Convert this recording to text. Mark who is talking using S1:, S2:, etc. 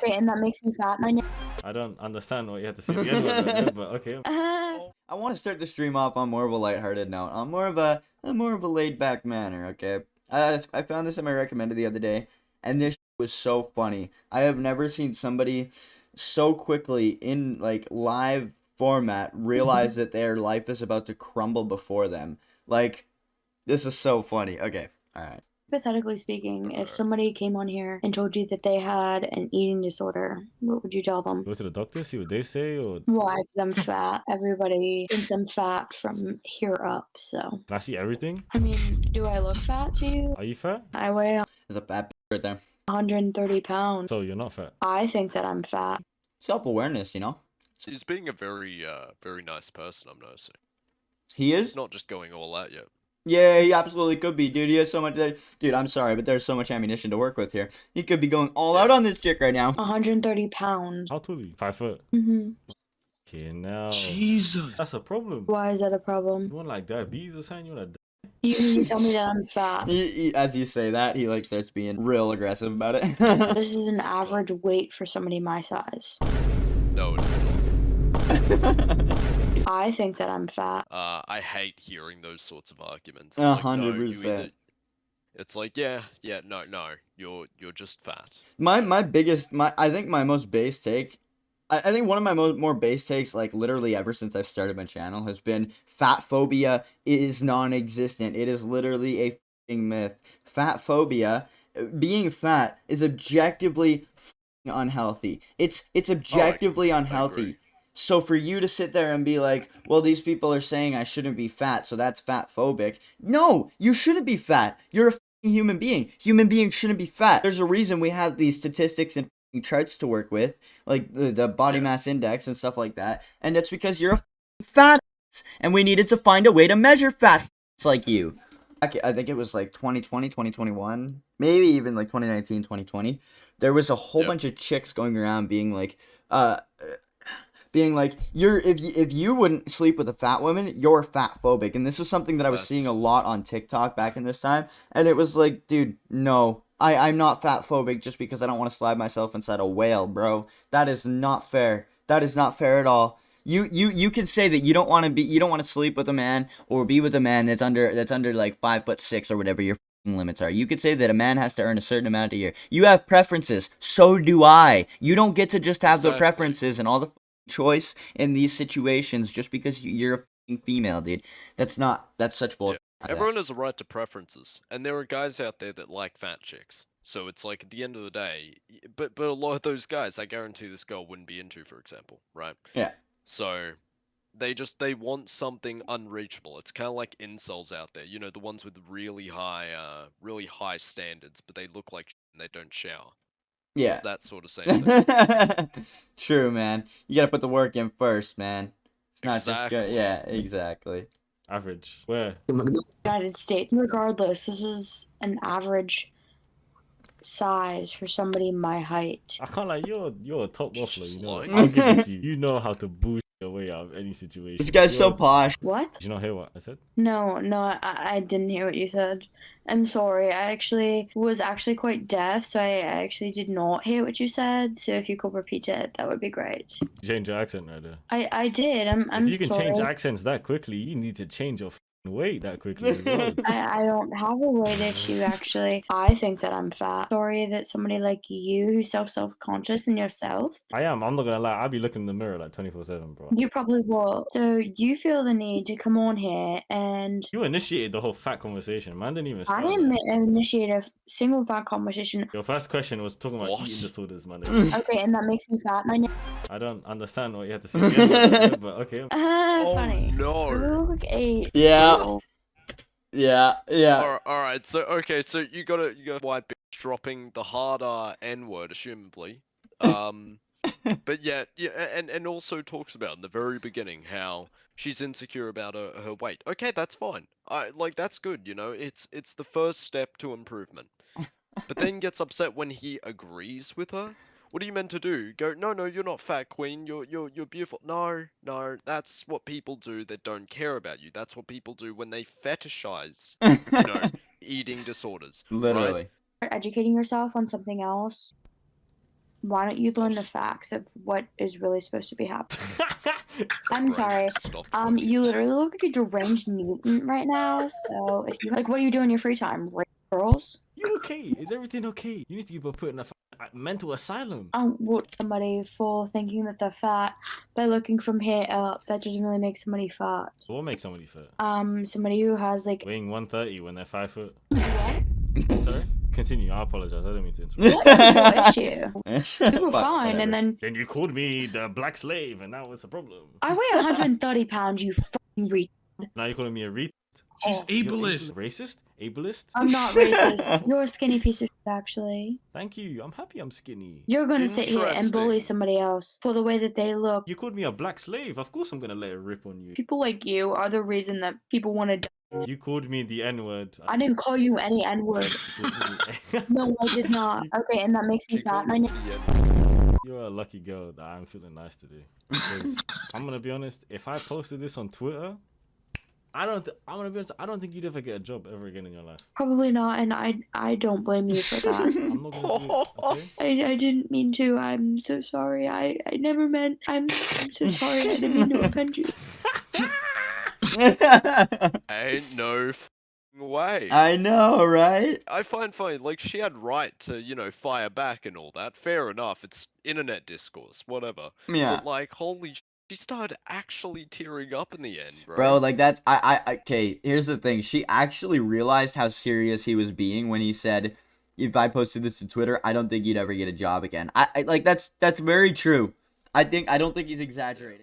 S1: Okay, and that makes me fat.
S2: I don't understand what you had to say again, but okay.
S3: I want to start the stream off on more of a lighthearted note, on more of a laid back manner. Okay, I found this in my recommended the other day, and this was so funny. I have never seen somebody so quickly in like live format realize that their life is about to crumble before them. Like, this is so funny. Okay, all right.
S1: Hypothetically speaking, if somebody came on here and told you that they had an eating disorder, what would you tell them?
S2: Go to the doctor, see what they say, or
S1: Why? Because I'm fat. Everybody thinks I'm fat from here up, so.
S2: can I see everything?
S1: I mean, do I look fat to you?
S2: Are you fat?
S1: I weigh
S3: There's a fat right there.
S1: 130 pounds.
S2: So you're not fat.
S1: I think that I'm fat.
S3: Self-awareness, you know.
S4: He's being a very, very nice person, I'm noticing.
S3: He is.
S4: He's not just going all out yet.
S3: Yeah, he absolutely could be, dude. He has so much. Dude, I'm sorry, but there's so much ammunition to work with here. He could be going all out on this chick right now.
S1: 130 pounds.
S2: How tall are you? 5 foot.
S1: Mm-hmm.
S2: Okay, now.
S5: Jesus.
S2: That's a problem.
S1: Why is that a problem?
S2: You want like diabetes or something? You want to
S1: You tell me that I'm fat.
S3: As you say that, he like starts being real aggressive about it.
S1: This is an average weight for somebody my size.
S4: No, it is not.
S1: I think that I'm fat.
S4: I hate hearing those sorts of arguments.
S3: 100%.
S4: It's like, yeah, no, you're just fat.
S3: I think my most base take, I think one of my more base takes, like literally ever since I've started my channel, has been fat phobia is non-existent. It is literally a f***ing myth. Fat phobia, being fat, is objectively f***ing unhealthy. It's objectively unhealthy. So for you to sit there and be like, well, these people are saying I shouldn't be fat, so that's fat phobic. No, you shouldn't be fat. You're a f***ing human being. Human beings shouldn't be fat. There's a reason we have these statistics and f***ing charts to work with, like the body mass index and stuff like that. And it's because you're a f***ing fat ass, and we needed to find a way to measure fat like you. I think it was like 2020, 2021, maybe even like 2019, 2020. There was a whole bunch of chicks going around being like, if you wouldn't sleep with a fat woman, you're fat phobic. And this was something that I was seeing a lot on TikTok back in this time. And it was like, dude, no, I'm not fat phobic just because I don't want to slide myself inside a whale, bro. That is not fair. That is not fair at all. You can say that you don't want to sleep with a man or be with a man that's under like 5'6" or whatever your limits are. You could say that a man has to earn a certain amount a year. You have preferences. So do I. You don't get to just have the preferences and all the choice in these situations just because you're a female, dude. That's such bullshit.
S4: Yeah. Everyone has a right to preferences, and there are guys out there that like fat chicks. So it's like at the end of the day, but a lot of those guys, I guarantee this girl wouldn't be into, for example, right?
S3: Yeah.
S4: So they want something unreachable. It's kind of like incels out there, you know, the ones with really high standards, but they look like and they don't shower.
S3: Yeah.
S4: It's that sort of same thing.
S3: True, man. You gotta put the work in first, man. It's not just good. Yeah, exactly.
S2: Average. Where?
S1: United States. Regardless, this is an average size for somebody my height.
S2: I can't like you're a top waffler, you know.
S4: lying.
S2: I'll give it to you. You know how to boost your way out of any situation.
S3: This guy's so posh.
S1: What?
S2: Did you not hear what I said?
S1: No, I didn't hear what you said. I'm sorry. I was quite deaf, so I actually did not hear what you said. So if you could repeat it, that would be great.
S2: You change your accent right there.
S1: I did. I'm
S2: If you can
S1: sorry.
S2: change accents that quickly, you need to change your weight that quickly as well.
S1: I don't have a weight issue, actually. I think that I'm fat. Sorry that somebody like you who's self-conscious in yourself.
S2: I am. I'm not gonna lie. I'll be looking in the mirror like 24/7, bro.
S1: You probably will. So you feel the need to come on here and...
S2: You initiated the whole fat conversation. Man didn't even start.
S1: I didn't initiate a single fat conversation.
S2: Your first question was talking about eating disorders, man.
S1: Okay, and that makes me fat.
S2: I don't understand what you had to say again, but okay.
S1: Funny.
S4: No.
S1: Look, 8.
S3: Yeah. Yeah.
S4: All right. So okay. So you got a white bitch dropping the harder N word, assumably. But yeah, and also talks about in the very beginning how she's insecure about her weight. Okay, that's fine. That's good. You know, it's the first step to improvement. But then gets upset when he agrees with her. What are you meant to do? Go, no, you're not fat, queen. You're beautiful. No, that's what people do that don't care about you. That's what people do when they fetishize, you know, eating disorders.
S3: Literally.
S1: Educating yourself on something else. Why don't you learn the facts of what is really supposed to be happening? I'm
S4: Right,
S1: sorry.
S4: stop.
S1: You literally look like a deranged mutant right now. So if you like, what do you do in your free time? Rape girls?
S2: You okay? Is everything okay? You need to be put in a mental asylum.
S1: Watch somebody for thinking that they're fat by looking from here up. That doesn't really make somebody fat.
S2: What makes somebody fat?
S1: Somebody who has like
S2: Weighing 130 when they're 5 foot.
S1: what?
S2: Sorry? Continue. I apologize. I didn't mean to interrupt.
S1: What is your issue? You were
S3: But
S1: fine, and
S3: whatever.
S1: then
S2: Then you called me the black slave, and now it's a problem.
S1: I weigh 130 pounds. You fucking re.
S2: Now you're calling me a retard.
S5: She's
S1: Oh,
S2: You're
S5: ableist.
S2: Racist? Ableist?
S1: I'm not racist. You're a skinny piece of shit, actually.
S2: Thank you. I'm happy I'm skinny.
S1: You're gonna sit here and bully
S4: Interesting.
S1: somebody else for the way that they look.
S2: You called me a black slave. Of course I'm gonna let it rip on you.
S1: People like you are the reason that people want to die.
S2: You called me the N-word.
S1: I didn't call you any N-word. No, I did not. Okay, and that makes me
S4: She
S1: fat.
S4: called
S1: My
S4: you
S1: name.
S4: the N-
S2: You're a lucky girl that I'm feeling nice today. Because I'm gonna be honest, if I posted this on Twitter, I'm gonna be honest, I don't think you'd ever get a job ever again in your life.
S1: Probably not, and I don't blame you for that.
S2: I'm not gonna do it, okay?
S1: I didn't mean to. I'm so sorry. I never meant. I'm so sorry. I didn't mean to offend you.
S4: Ain't no f***ing way.
S3: I know, right?
S4: I find funny, like, she had right to, fire back and all that. Fair enough, it's internet discourse, whatever.
S3: Yeah.
S4: But, like, holy she started actually tearing up in the end, bro.
S3: Bro, like that's okay, here's the thing. She actually realized how serious he was being when he said, if I posted this to Twitter, I don't think you'd ever get a job again. I like that's very true. I don't think he's exaggerating.